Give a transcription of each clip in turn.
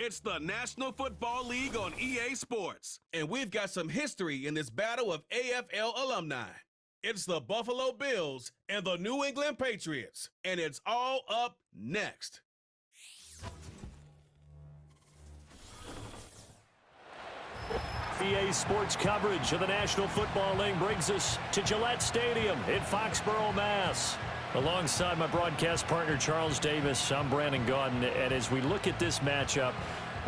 It's the National Football League on EA Sports, and we've got some history in this battle of AFL alumni. It's the Buffalo Bills and the New England Patriots, and it's all up next. EA Sports coverage of the National Football League brings us to Gillette Stadium in Foxborough, Mass. Alongside my broadcast partner, Charles Davis, I'm Brandon Gaudin, and as we look at this matchup,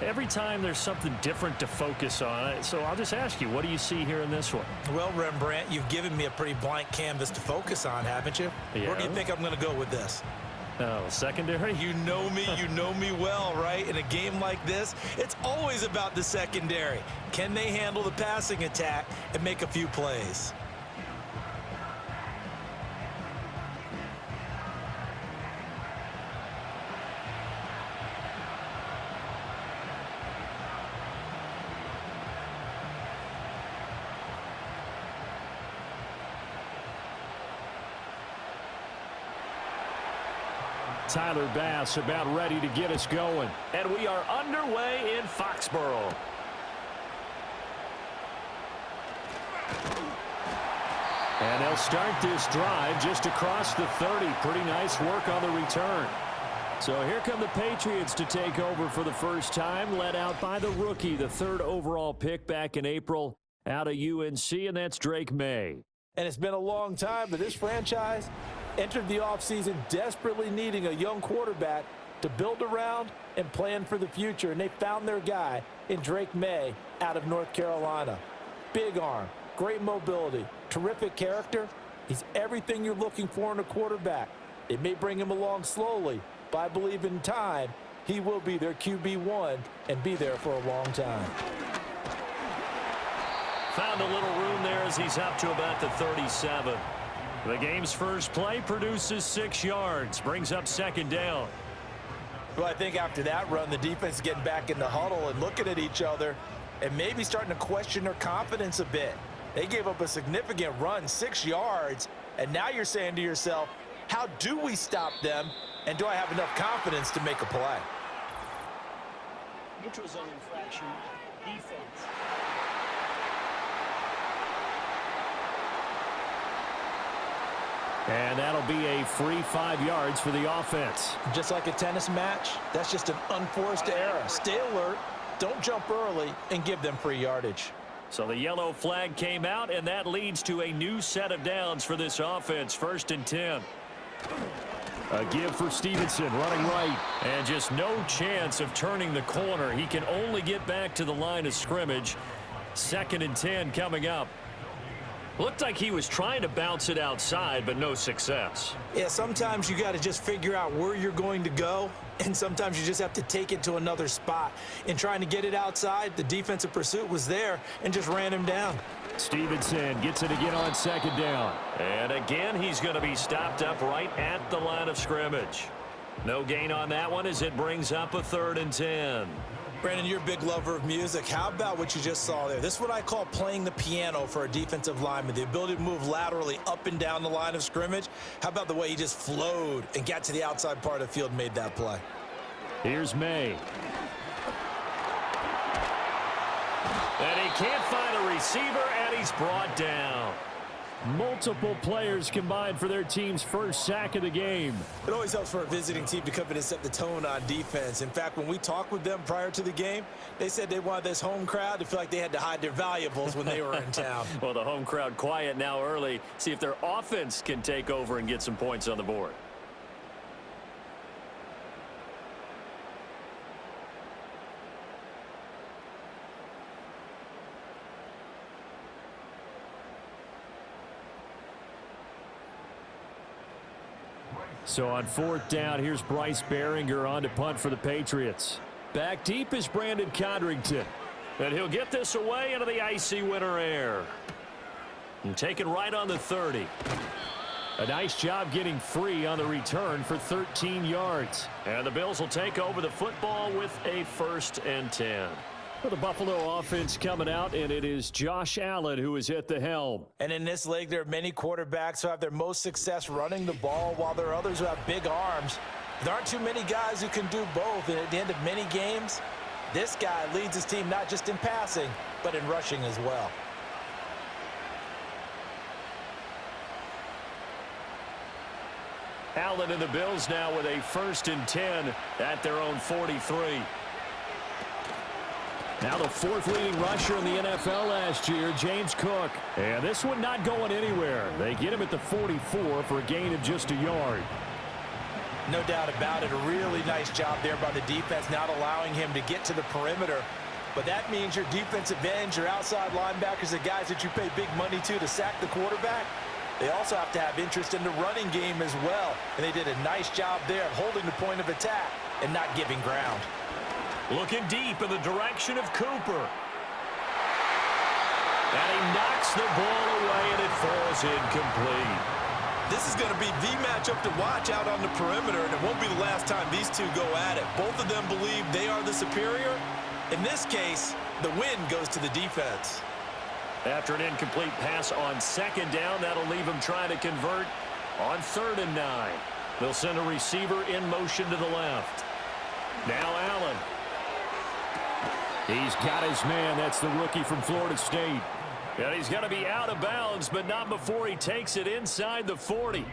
every time there's something different to focus on. So I'll just ask you, what do you see here in this one? Well, Rembrandt, you've given me a pretty blank canvas to focus on, haven't you? Yeah. Where do you think I'm going to go with this? Oh, secondary? You know me well, right? In a game like this, it's always about the secondary. Can they handle the passing attack and make a few plays? Tyler Bass about ready to get us going. And we are underway in Foxborough. And they'll start this drive just across the 30. Pretty nice work on the return. So here come the Patriots to take over for the first time, led out by the rookie, the third overall pick back in April out of UNC, and that's Drake May. And it's been a long time, but this franchise entered the offseason desperately needing a young quarterback to build around and plan for the future, and they found their guy in Drake May out of North Carolina. Big arm, great mobility, terrific character. He's everything you're looking for in a quarterback. It may bring him along slowly, but I believe in time he will be their QB1 and be there for a long time. Found a little room there as he's up to about the 37. The game's first play produces 6 yards, brings up second down. Well, I think after that run, the defense is getting back in the huddle and looking at each other and maybe starting to question their confidence a bit. They gave up a significant run, 6 yards, and now you're saying to yourself, how do we stop them, and do I have enough confidence to make a play? Neutral zone infraction, defense. And that'll be a free 5 yards for the offense. Just like a tennis match, that's just an unforced error. Stay alert, don't jump early, and give them free yardage. So the yellow flag came out, and that leads to a new set of downs for this offense. 1st and 10. A give for Stevenson, running right. And just no chance of turning the corner. He can only get back to the line of scrimmage. 2nd and 10 coming up. Looked like he was trying to bounce it outside, but no success. Yeah, sometimes you got to just figure out where you're going to go, and sometimes you just have to take it to another spot. In trying to get it outside, the defensive pursuit was there and just ran him down. Stevenson gets it again on 2nd down. And again, he's going to be stopped up right at the line of scrimmage. No gain on that one as it brings up a 3rd and 10. Brandon, you're a big lover of music. How about what you just saw there? This is what I call playing the piano for a defensive lineman, the ability to move laterally up and down the line of scrimmage. How about the way he just flowed and got to the outside part of the field and made that play? Here's May. And he can't find a receiver, and he's brought down. Multiple players combined for their team's first sack of the game. It always helps for a visiting team to come in and set the tone on defense. In fact, when we talked with them prior to the game, they said they wanted this home crowd to feel like they had to hide their valuables when they were in town. Well, the home crowd quiet now early. See if their offense can take over and get some points on the board. So on 4th down, here's Bryce Behringer on to punt for the Patriots. Back deep is Brandon Codrington. And he'll get this away into the icy winter air. And taken right on the 30. A nice job getting free on the return for 13 yards. And the Bills will take over the football with a 1st and 10. For the Buffalo offense coming out, and it is Josh Allen who is at the helm. And in this league, there are many quarterbacks who have their most success running the ball, while there are others who have big arms. There aren't too many guys who can do both, and at the end of many games, This guy leads his team not just in passing, but in rushing as well. Allen and the Bills now with a 1st and 10 at their own 43. Now the 4th leading rusher in the NFL last year, James Cook. And this one not going anywhere. They get him at the 44 for a gain of just a yard. No doubt about it. A really nice job there by the defense, not allowing him to get to the perimeter. But that means your defensive ends, your outside linebackers, the guys that you pay big money to sack the quarterback, they also have to have interest in the running game as well. And they did a nice job there of holding the point of attack and not giving ground. Looking deep in the direction of Cooper. And he knocks the ball away, and it falls incomplete. This is going to be the matchup to watch out on the perimeter, and it won't be the last time these two go at it. Both of them believe they are the superior. In this case, the win goes to the defense. After an incomplete pass on 2nd down, that'll leave him trying to convert on 3rd and 9. They'll send a receiver in motion to the left. Now Allen. He's got his man. That's the rookie from Florida State. And he's going to be out of bounds, but not before he takes it inside the 40.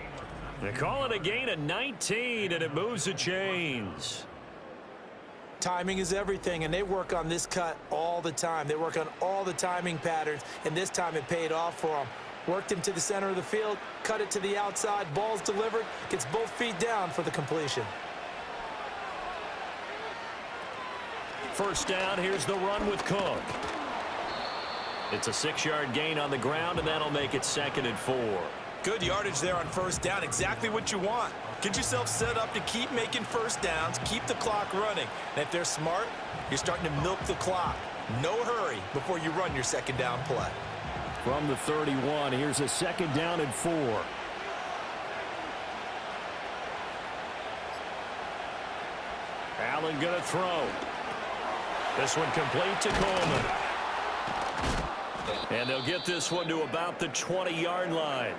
They call it a gain of 19, and it moves the chains. Timing is everything, and they work on this cut all the time. They work on all the timing patterns, and this time it paid off for them. Worked him to the center of the field, cut it to the outside, ball's delivered, gets both feet down for the completion. 1st down, here's the run with Cook. It's a 6-yard gain on the ground, and that'll make it 2nd and 4. Good yardage there on 1st down, exactly what you want. Get yourself set up to keep making 1st downs, keep the clock running. And if they're smart, you're starting to milk the clock. No hurry before you run your 2nd down play. From the 31, here's a 2nd down and 4. Allen gonna throw. This one complete to Coleman. And they'll get this one to about the 20-yard line.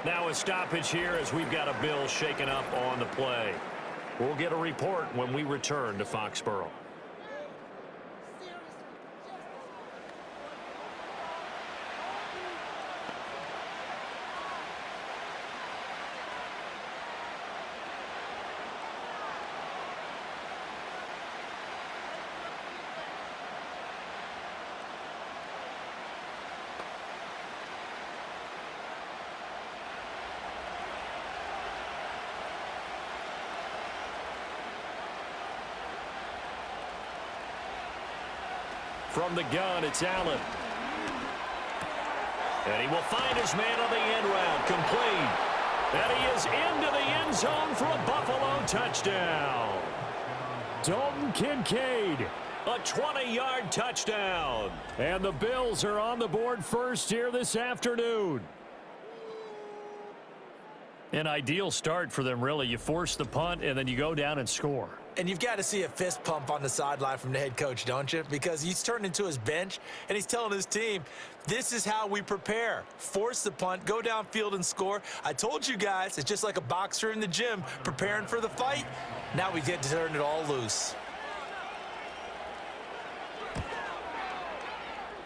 Now a stoppage here as we've got a Bill shaken up on the play. We'll get a report when we return to Foxborough. From the gun, it's Allen. And he will find his man on the end route, complete. And he is into the end zone for a Buffalo touchdown. Dalton Kincaid, a 20-yard touchdown. And the Bills are on the board first here this afternoon. An ideal start for them, really. You force the punt, and then you go down and score. And you've got to see a fist pump on the sideline from the head coach, don't you? Because he's turned into his bench, and he's telling his team, this is how we prepare. Force the punt, go downfield and score. I told you guys, it's just like a boxer in the gym preparing for the fight. Now we get to turn it all loose.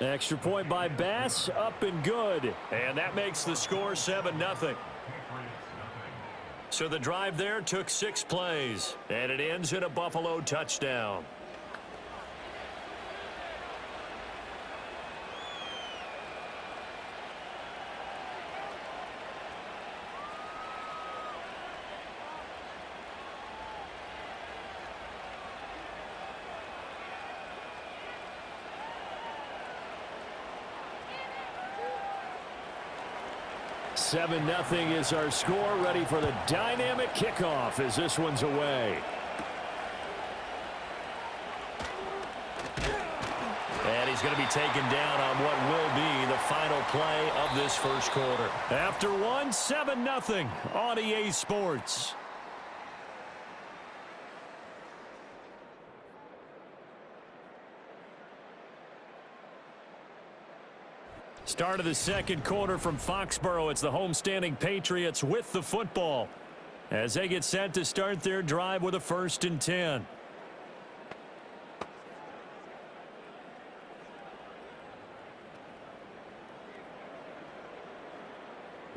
Extra point by Bass, up and good. And that makes the score 7-0. So the drive there took 6 plays, and it ends in a Buffalo touchdown. Seven 0 is our score, ready for the dynamic kickoff as this one's away. And he's going to be taken down on what will be the final play of this first quarter. After one, 7-0 on EA Sports. Start of the second quarter from Foxborough. It's the homestanding Patriots with the football as they get set to start their drive with a 1st and 10.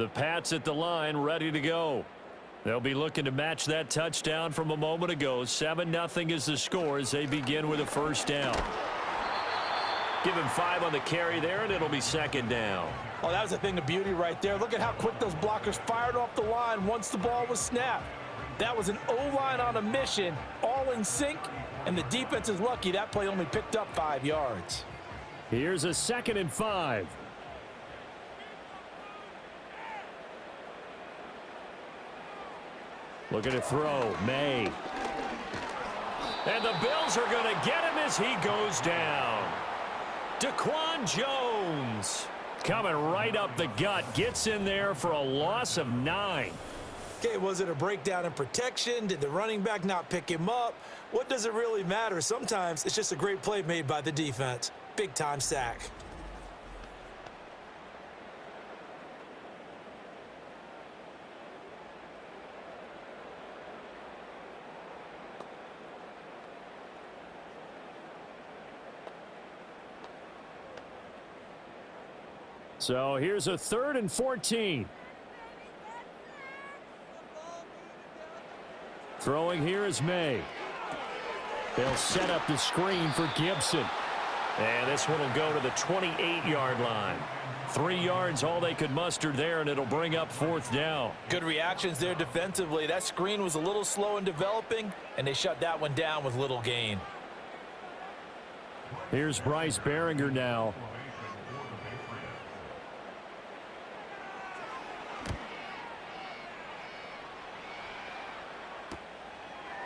The Pats at the line, ready to go. They'll be looking to match that touchdown from a moment ago. 7-0 is the score as they begin with a first down. Give him 5 on the carry there, and it'll be second down. Oh, that was a thing of beauty right there. Look at how quick those blockers fired off the line once the ball was snapped. That was an O-line on a mission, all in sync, and the defense is lucky that play only picked up 5 yards. Here's a 2nd and 5. Looking to throw, May. And the Bills are going to get him as he goes down. Daquan Jones coming right up the gut, gets in there for a loss of 9. Okay, was it a breakdown in protection? Did the running back not pick him up? What does it really matter? Sometimes it's just a great play made by the defense. Big-time sack. So here's a 3rd and 14. Throwing here is May. They'll set up the screen for Gibson. And this one will go to the 28-yard line. 3 yards all they could muster there, and it'll bring up 4th down. Good reactions there defensively. That screen was a little slow in developing, and they shut that one down with little gain. Here's Bryce Behringer now.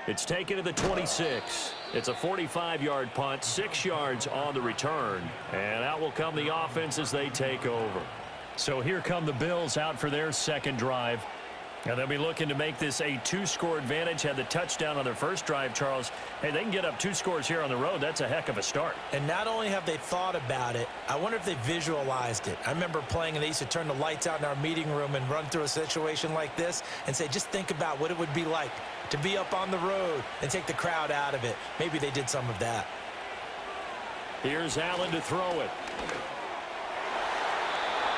It's taken to the 26. It's a 45-yard punt, 6 yards on the return. And out will come the offense as they take over. So here come the Bills out for their second drive. And they'll be looking to make this a 2-score advantage. Had the touchdown on their first drive, Charles. Hey, they can get up 2 scores here on the road. That's a heck of a start. And not only have they thought about it, I wonder if they visualized it. I remember playing, and they used to turn the lights out in our meeting room and run through a situation like this and say, just think about what it would be like to be up on the road and take the crowd out of it. Maybe they did some of that. Here's Allen to throw it.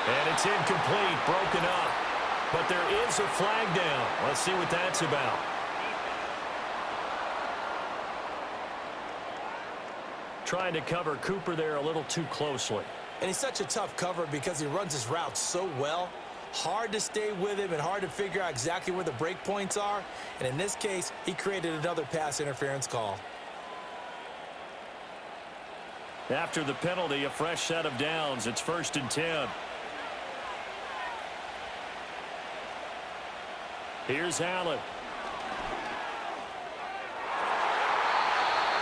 And it's incomplete, broken up. But there is a flag down. Let's see what that's about. Trying to cover Cooper there a little too closely. And he's such a tough cover because he runs his routes so well. Hard to stay with him and hard to figure out exactly where the break points are. And in this case, he created another pass interference call. After the penalty, a fresh set of downs. It's 1st and 10. Here's Allen.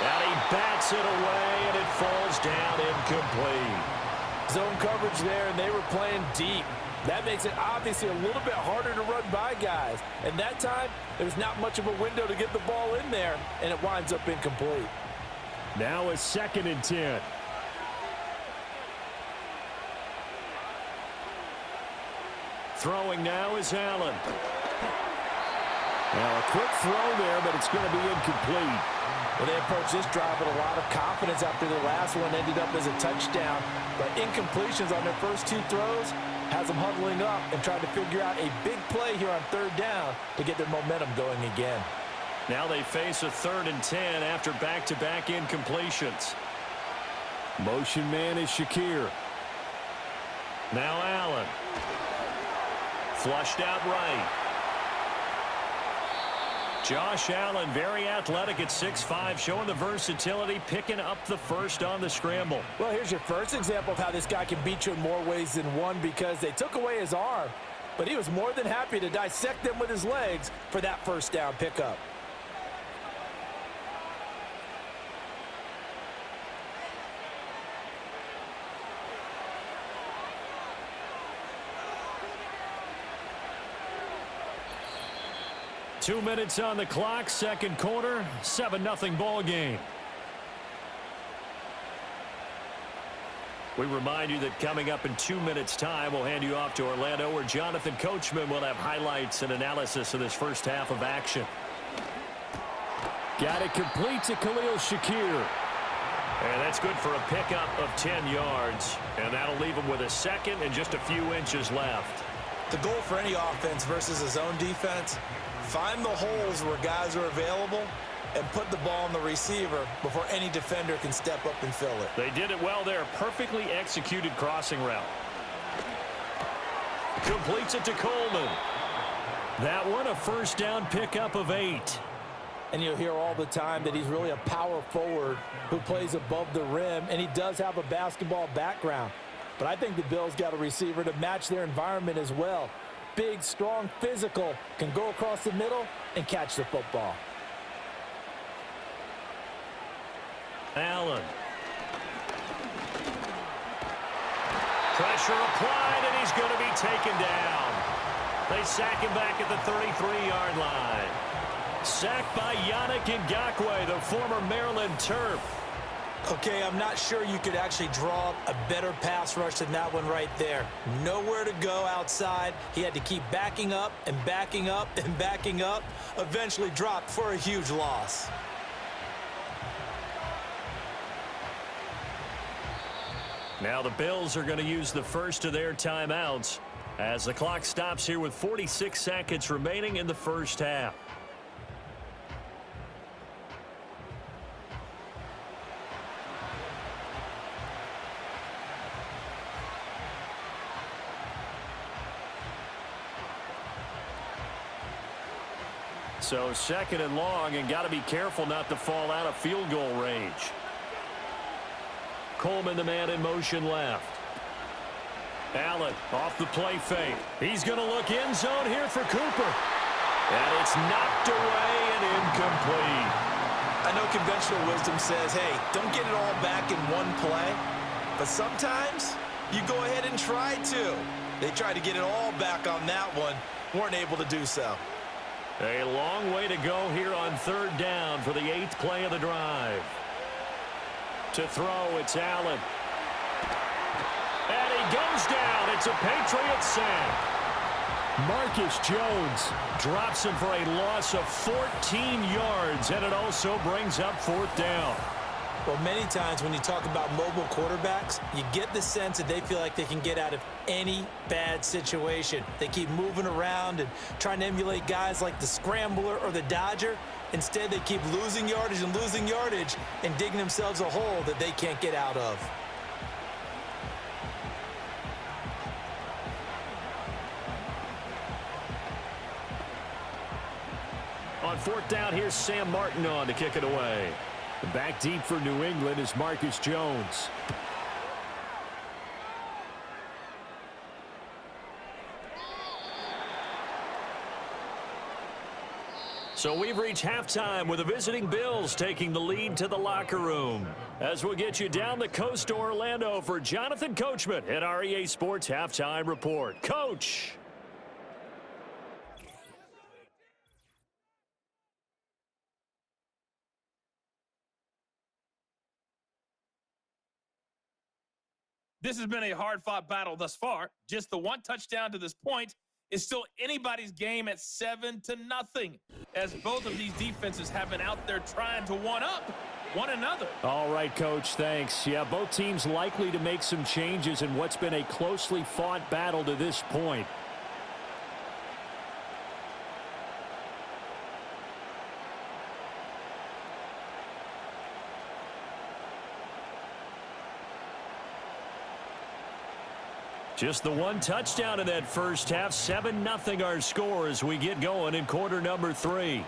And he bats it away, and it falls down incomplete. Zone coverage there, and they were playing deep. That makes it obviously a little bit harder to run by guys. And that time, there's not much of a window to get the ball in there, and it winds up incomplete. Now a 2nd and 10. Throwing now is Allen. Now a quick throw there, but it's going to be incomplete. Well, they approached this drive with a lot of confidence after the last one ended up as a touchdown. But incompletions on their first 2 throws has them huddling up and trying to figure out a big play here on 3rd down to get their momentum going again. Now they face a 3rd and 10 after back-to-back incompletions. Motion man is Shakir. Now Allen. Flushed out right. Josh Allen, very athletic at 6'5", showing the versatility, picking up the first on the scramble. Well, here's your first example of how this guy can beat you in more ways than one, because they took away his arm, but he was more than happy to dissect them with his legs for that first down pickup. Two minutes on the clock, second quarter, 7-0 ball game. We remind you that coming up in 2 minutes' time, we'll hand you off to Orlando, where Jonathan Coachman will have highlights and analysis of this first half of action. Got it complete to Khalil Shakir. And that's good for a pickup of 10 yards. And that'll leave him with a second and just a few inches left. The goal for any offense versus a zone defense, find the holes where guys are available and put the ball on the receiver before any defender can step up and fill it. They did it well there. Perfectly executed crossing route. Completes it to Coleman. That one, a first down pickup of 8. And you'll hear all the time that he's really a power forward who plays above the rim, and he does have a basketball background. But I think the Bills got a receiver to match their environment as well. Big, strong, physical, can go across the middle and catch the football. Allen. Pressure applied, and he's going to be taken down. They sack him back at the 33-yard line. Sacked by Yannick Ngakoue, the former Maryland Terp. Okay, I'm not sure you could actually draw up a better pass rush than that one right there. Nowhere to go outside. He had to keep backing up and backing up and backing up. Eventually dropped for a huge loss. Now the Bills are going to use the first of their timeouts as the clock stops here with 46 seconds remaining in the first half. So second and long, and got to be careful not to fall out of field goal range. Coleman, the man in motion left. Allen off the play fake. He's going to look end zone here for Cooper. And it's knocked away and incomplete. I know conventional wisdom says, hey, don't get it all back in one play. But sometimes you go ahead and try to. They tried to get it all back on that one. Weren't able to do so. A long way to go here on third down for the 8th play of the drive. To throw, it's Allen. And he goes down. It's a Patriots sack. Marcus Jones drops him for a loss of 14 yards, and it also brings up fourth down. Well, many times when you talk about mobile quarterbacks, you get the sense that they feel like they can get out of any bad situation. They keep moving around and trying to emulate guys like the Scrambler or the Dodger. Instead, they keep losing yardage and digging themselves a hole that they can't get out of. On fourth down, here's Sam Martin on to kick it away. Back deep for New England is Marcus Jones. So we've reached halftime with the visiting Bills taking the lead to the locker room. As we'll get you down the coast to Orlando for Jonathan Coachman at our EA Sports Halftime Report. Coach! This has been a hard-fought battle thus far. Just the one touchdown to this point is still anybody's game at 7-0, as both of these defenses have been out there trying to one-up one another. All right, Coach, thanks. Yeah, both teams likely to make some changes in what's been a closely fought battle to this point. Just the one touchdown in that first half. 7-0 our score as we get going in quarter number 3.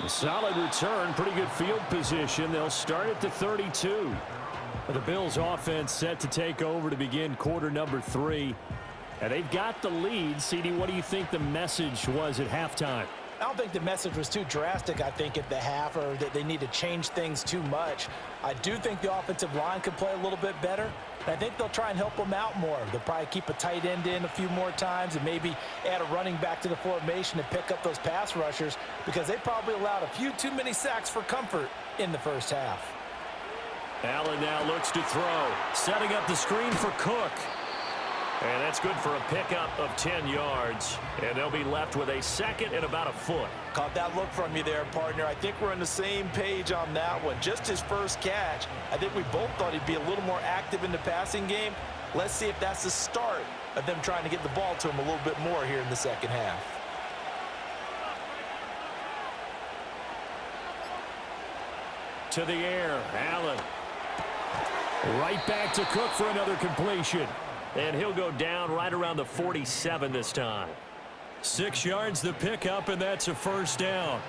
A solid return, pretty good field position. They'll start at the 32. The Bills offense set to take over to begin quarter number 3. And they've got the lead. CD, what do you think the message was at halftime? I don't think the message was too drastic, I think, at the half, or that they need to change things too much. I do think the offensive line could play a little bit better. And I think they'll try and help them out more. They'll probably keep a tight end in a few more times and maybe add a running back to the formation to pick up those pass rushers, because they probably allowed a few too many sacks for comfort in the first half. Allen now looks to throw. Setting up the screen for Cook. And that's good for a pickup of 10 yards. And they'll be left with a second and about a foot. Caught that look from you there, partner. I think we're on the same page on that one. Just his first catch. I think we both thought he'd be a little more active in the passing game. Let's see if that's the start of them trying to get the ball to him a little bit more here in the second half. To the air, Allen. Right back to Cook for another completion. And he'll go down right around the 47 this time. 6 yards the pickup, and that's a first down.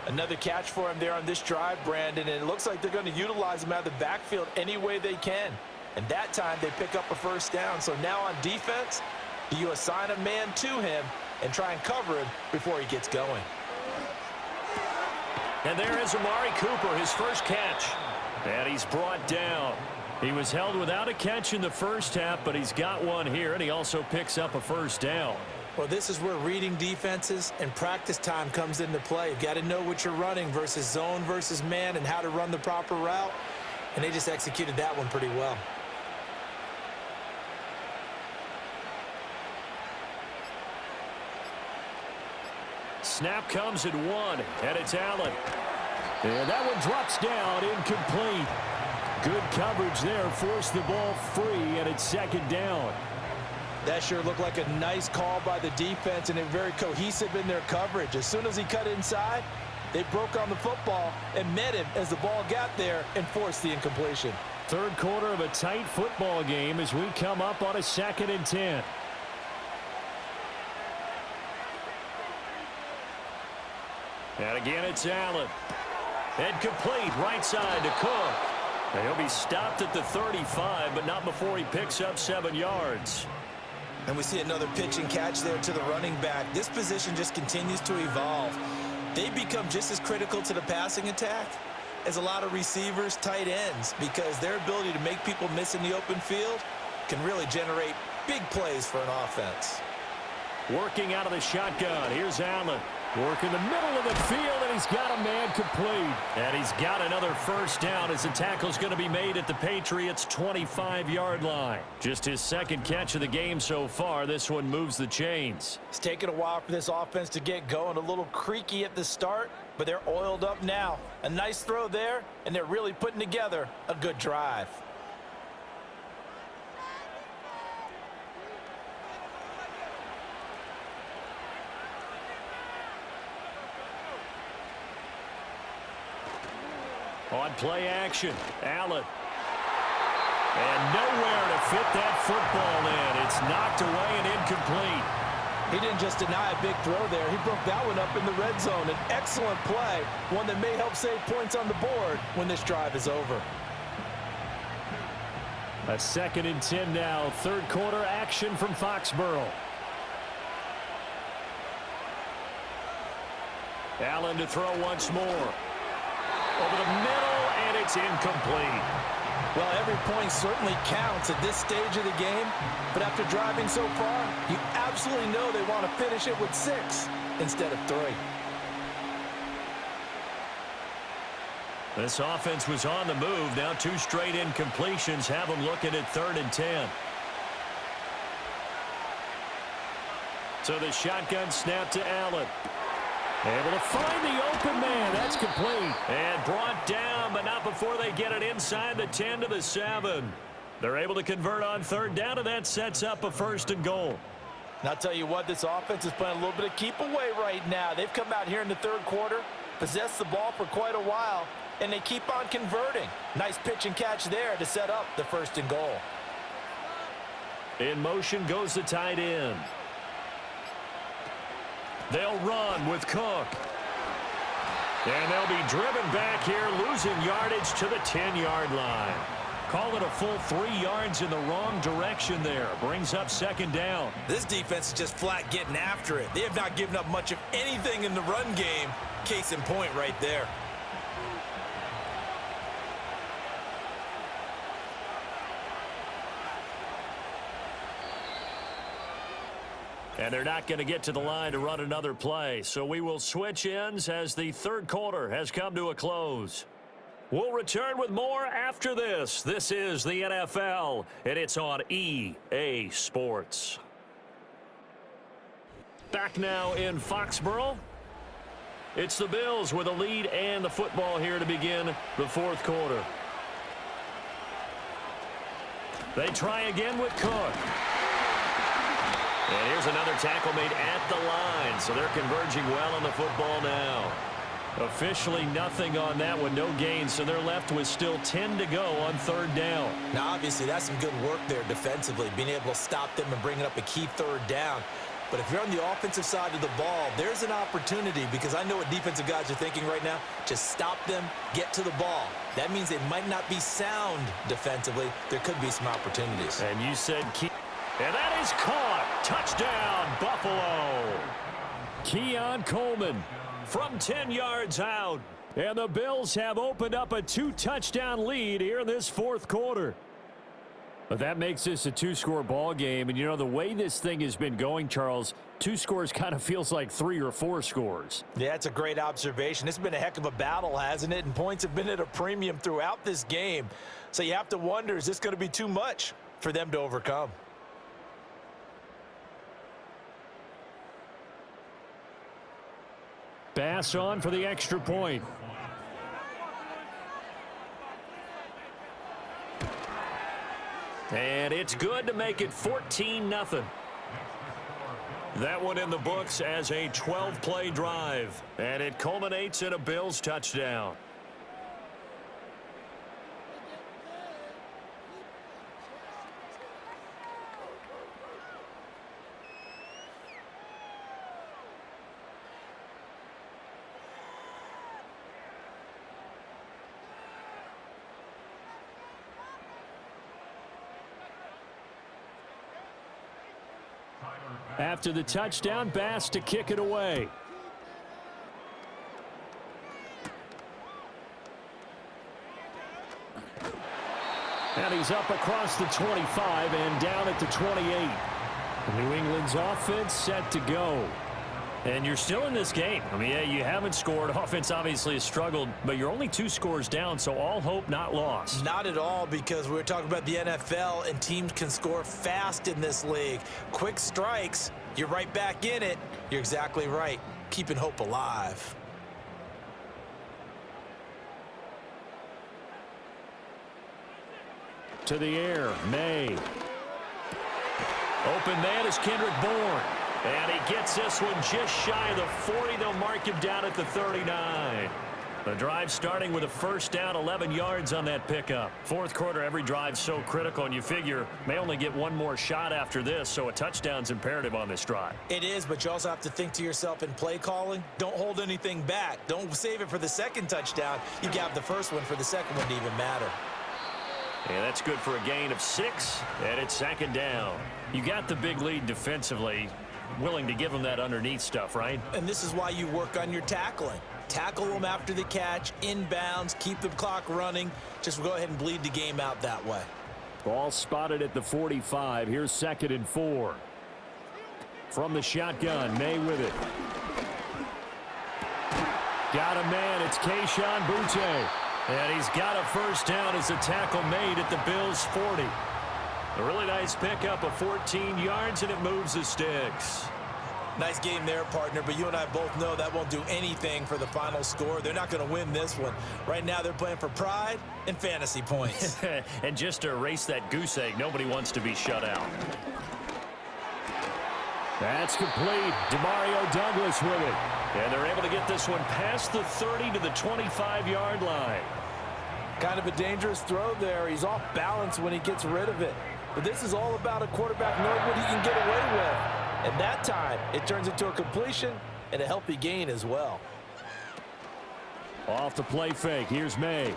Another catch for him there on this drive, Brandon, and it looks like they're going to utilize him out of the backfield any way they can. And that time they pick up a first down. So now on defense, do you assign a man to him and try and cover him before he gets going? And there is Amari Cooper, his first catch. And he's brought down. He was held without a catch in the first half, but he's got one here, and he also picks up a first down. Well, this is where reading defenses and practice time comes into play. You've got to know what you're running versus zone versus man and how to run the proper route. And they just executed that one pretty well. Snap comes at 1, and it's Allen. And that one drops down, incomplete. Good coverage there, forced the ball free, and it's second down. That sure looked like a nice call by the defense, and they're very cohesive in their coverage. As soon as he cut inside, they broke on the football and met him as the ball got there and forced the incompletion. Third quarter of a tight football game as we come up on a 2nd and 10. And again, it's Allen. And complete, right side to Cook. And he'll be stopped at the 35, but not before he picks up 7 yards. And we see another pitch and catch there to the running back. This position just continues to evolve. They become just as critical to the passing attack as a lot of receivers, tight ends, because their ability to make people miss in the open field can really generate big plays for an offense. Working out of the shotgun. Here's Allen. Working the middle of the field, and he's got a man complete. And he's got another first down as the tackle's going to be made at the Patriots' 25-yard line. Just his second catch of the game so far. This one moves the chains. It's taken a while for this offense to get going. A little creaky at the start, but they're oiled up now. A nice throw there, and they're really putting together a good drive. On play action, Allen. And nowhere to fit that football in. It's knocked away and incomplete. He didn't just deny a big throw there. He broke that one up in the red zone. An excellent play, one that may help save points on the board when this drive is over. A 2nd and 10 now. Third quarter action from Foxborough. Allen to throw once more. Over the middle, and it's incomplete. Well, every point certainly counts at this stage of the game, but after driving so far, you absolutely know they want to finish it with 6 instead of 3. This offense was on the move. Now 2 straight incompletions have them looking at 3rd and 10. So the shotgun snap to Allen. Able to find the open man. That's complete. And brought down, but not before they get it inside the 10 to the 7. They're able to convert on 3rd down, and that sets up a 1st and goal. And I'll tell you what, this offense is playing a little bit of keep away right now. They've come out here in the 3rd quarter, possessed the ball for quite a while, and they keep on converting. Nice pitch and catch there to set up the 1st and goal. In motion goes the tight end. They'll run with Cook. And they'll be driven back here, losing yardage to the 10-yard line. Call it a full 3 yards in the wrong direction there. Brings up 2nd down. This defense is just flat getting after it. They have not given up much of anything in the run game. Case in point right there. And they're not going to get to the line to run another play. So we will switch ends as the 3rd quarter has come to a close. We'll return with more after this. This is the NFL, and it's on EA Sports. Back now in Foxborough. It's the Bills with a lead and the football here to begin the 4th quarter. They try again with Cook. And here's another tackle made at the line, so they're converging well on the football now. Officially nothing on that one, no gain, so they're left with still 10 to go on third down. Now, obviously, that's some good work there defensively, being able to stop them and bringing up a key third down. But if you're on the offensive side of the ball, there's an opportunity, because I know what defensive guys are thinking right now. Just stop them, get to the ball. That means they might not be sound defensively. There could be some opportunities. And you said key. And that is caught. Touchdown, Buffalo. Keon Coleman from 10 yards out. And the Bills have opened up a 2-touchdown lead here in this fourth quarter. But that makes this a 2-score ball game. And, you know, the way this thing has been going, Charles, 2 scores kind of feels like 3 or 4 scores. Yeah, it's a great observation. It's been a heck of a battle, hasn't it? And points have been at a premium throughout this game. So you have to wonder, is this going to be too much for them to overcome? Bass on for the extra point. And it's good to make it 14-0. That one in the books as a 12-play drive. And it culminates in a Bills touchdown. After the touchdown, Bass to kick it away. And he's up across the 25 and down at the 28. New England's offense set to go. And you're still in this game. I mean, yeah, you haven't scored. Offense obviously has struggled, but you're only 2 scores down, so all hope not lost. Not at all, because we were talking about the NFL, and teams can score fast in this league. Quick strikes, you're right back in it. You're exactly right. Keeping hope alive. To the air, May. Open man is Kendrick Bourne. And he gets this one just shy of the 40. They'll mark him down at the 39. The drive starting with a first down, 11 yards on that pickup. Fourth quarter, every drive's so critical, and you figure may only get one more shot after this, so a touchdown's imperative on this drive. It is, but you also have to think to yourself in play calling, don't hold anything back. Don't save it for the second touchdown. You got the first one for the second one to even matter. And that's good for a gain of 6, and it's second down. You got the big lead defensively. Willing to give them that underneath stuff, right? And this is why you work on your tackling. Tackle them after the catch, inbounds, keep the clock running. Just go ahead and bleed the game out that way. Ball spotted at the 45. Here's 2nd and 4. From the shotgun, May with it. Got a man, it's Kayshon Boutte. And he's got a first down as the tackle made at the Bills' 40. A really nice pickup of 14 yards, and it moves the sticks. Nice game there, partner, but you and I both know that won't do anything for the final score. They're not going to win this one. Right now, they're playing for pride and fantasy points. And just to erase that goose egg, nobody wants to be shut out. That's complete. Demario Douglas with it. And they're able to get this one past the 30 to the 25-yard line. Kind of a dangerous throw there. He's off balance when he gets rid of it. But this is all about a quarterback knowing what he can get away with. And that time, it turns into a completion and a healthy gain as well. Off the play fake. Here's May.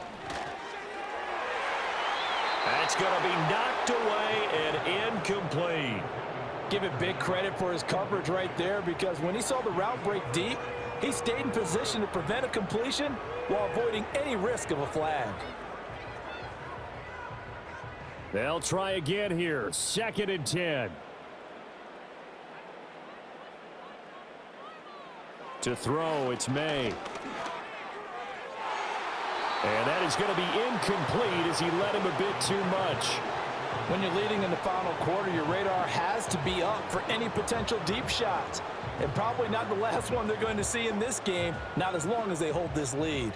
That's going to be knocked away and incomplete. Give it big credit for his coverage right there, because when he saw the route break deep, he stayed in position to prevent a completion while avoiding any risk of a flag. They'll try again here. 2nd and 10. To throw, it's May. And that is going to be incomplete as he led him a bit too much. When you're leading in the final quarter, your radar has to be up for any potential deep shots. And probably not the last one they're going to see in this game, not as long as they hold this lead.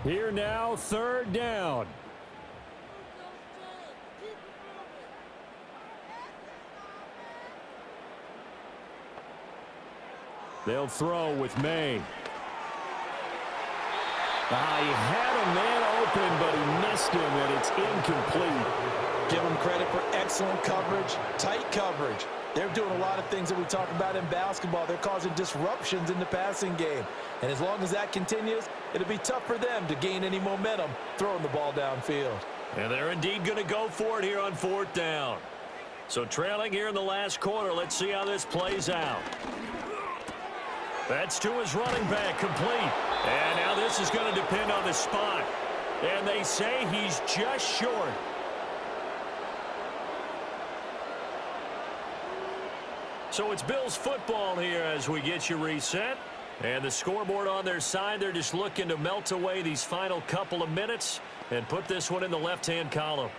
Here now, 3rd down. They'll throw with May. He had a man open, but he missed him, and it's incomplete. Give them credit for excellent coverage, tight coverage. They're doing a lot of things that we talk about in basketball. They're causing disruptions in the passing game. And as long as that continues, it'll be tough for them to gain any momentum throwing the ball downfield. And they're indeed going to go for it here on 4th down. So trailing here in the last quarter. Let's see how this plays out. That's to his running back, complete. And now this is going to depend on the spot. And they say he's just short. So it's Bills football here as we get you reset. And the scoreboard on their side, they're just looking to melt away these final couple of minutes and put this one in the left-hand column.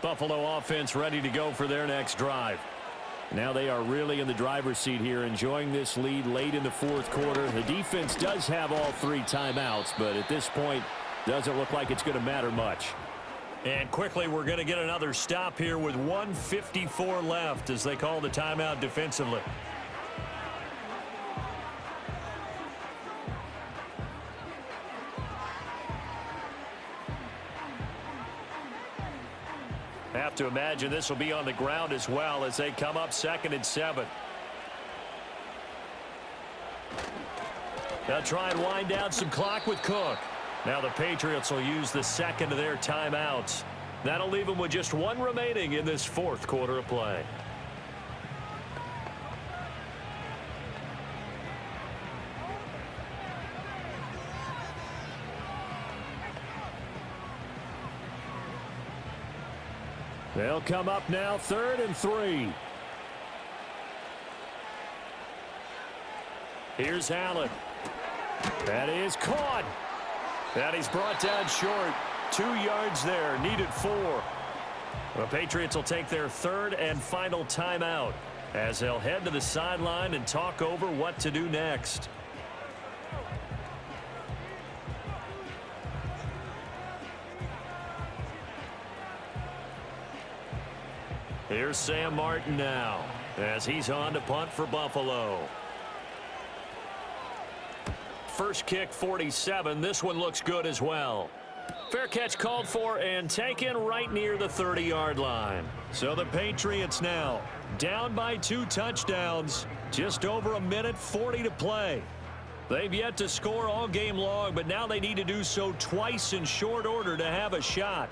Buffalo offense ready to go for their next drive. Now they are really in the driver's seat here, enjoying this lead late in the 4th quarter. The defense does have all 3 timeouts, but at this point, doesn't look like it's going to matter much. And quickly, we're going to get another stop here with 1:54 left as they call the timeout defensively. Have to imagine this will be on the ground as well as they come up 2nd and 7. They'll try and wind down some clock with Cook. Now the Patriots will use the 2nd of their timeouts. That'll leave them with just 1 remaining in this 4th quarter of play. They'll come up now 3rd and 3. Here's Allen. That is caught. And he's brought down short. 2 yards there. Needed 4. The Patriots will take their 3rd and final timeout as they'll head to the sideline and talk over what to do next. Here's Sam Martin now as he's on to punt for Buffalo. First kick 47. This one looks good as well. Fair catch called for and taken right near the 30-yard line. So the Patriots now down by 2 touchdowns. Just over 1:40 to play. They've yet to score all game long, but now they need to do so twice in short order to have a shot.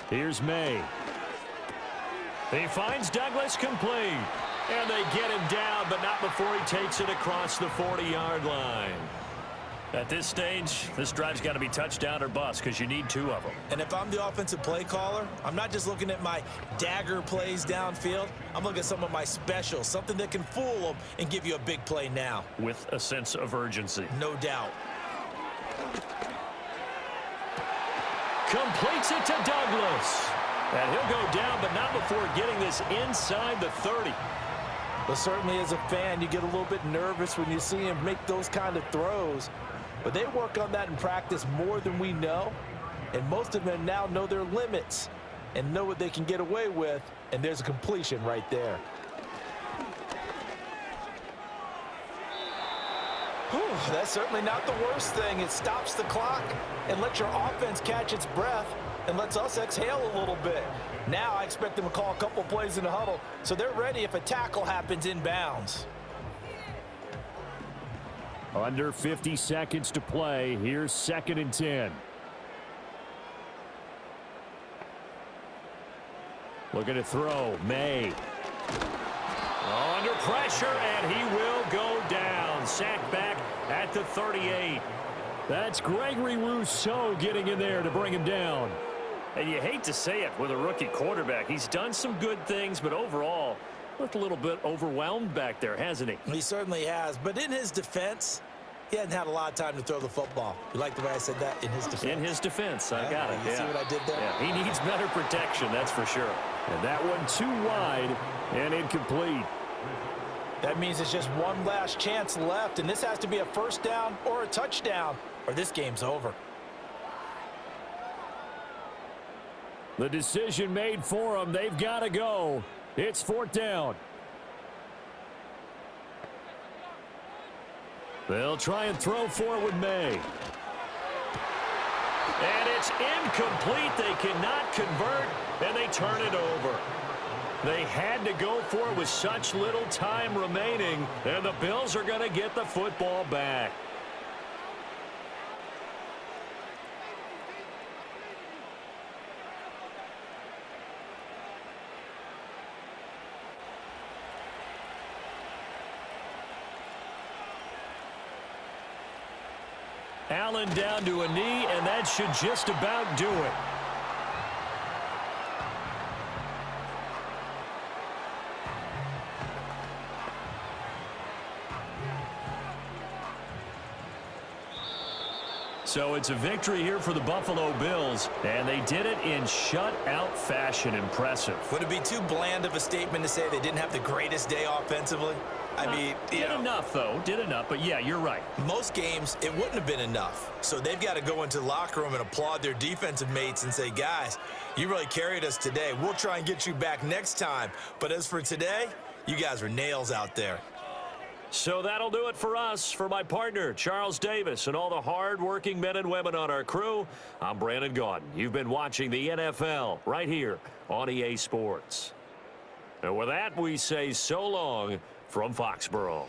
Here's May. He finds Douglas complete. And they get him down, but not before he takes it across the 40-yard line. At this stage, this drive's got to be touchdown or bust because you need 2 of them. And if I'm the offensive play caller, I'm not just looking at my dagger plays downfield. I'm looking at some of my specials, something that can fool them and give you a big play now. With a sense of urgency. No doubt. Completes it to Douglas. And he'll go down, but not before getting this inside the 30. But certainly as a fan, you get a little bit nervous when you see him make those kind of throws. But they work on that in practice more than we know. And most of them now know their limits and know what they can get away with. And there's a completion right there. Whew, that's certainly not the worst thing. It stops the clock and lets your offense catch its breath and lets us exhale a little bit. Now I expect them to call a couple plays in the huddle so they're ready if a tackle happens inbounds. Under 50 seconds to play. Here's 2nd and 10. Looking to throw. May. Under pressure, and he will go down. Sacked back at the 38. That's Gregory Rousseau getting in there to bring him down. And you hate to say it with a rookie quarterback. He's done some good things, but overall, looked a little bit overwhelmed back there, hasn't he? He certainly has. But in his defense, He hadn't had a lot of time to throw the football. You like the way I said that? In his defense. In his defense, I got it. You see what I did there? Yeah, he needs better protection, that's for sure. And that one too wide and incomplete. That means it's just one last chance left, and this has to be a first down or a touchdown, or this game's over. The decision made for them. They've got to go. It's 4th down. They'll try and throw for it with May. And it's incomplete. They cannot convert, and they turn it over. They had to go for it with such little time remaining, and the Bills are going to get the football back. Allen down to a knee, and that should just about do it. So it's a victory here for the Buffalo Bills, and they did it in shutout fashion. Impressive. Would it be too bland of a statement to say they didn't have the greatest day offensively? I mean, did enough, though. Did enough, but yeah, you're right. Most games, it wouldn't have been enough. So they've got to go into the locker room and applaud their defensive mates and say, guys, you really carried us today. We'll try and get you back next time. But as for today, you guys were nails out there. So that'll do it for us. For my partner, Charles Davis, and all the hard-working men and women on our crew, I'm Brandon Gaudin. You've been watching the NFL right here on EA Sports. And with that, we say so long from Foxborough.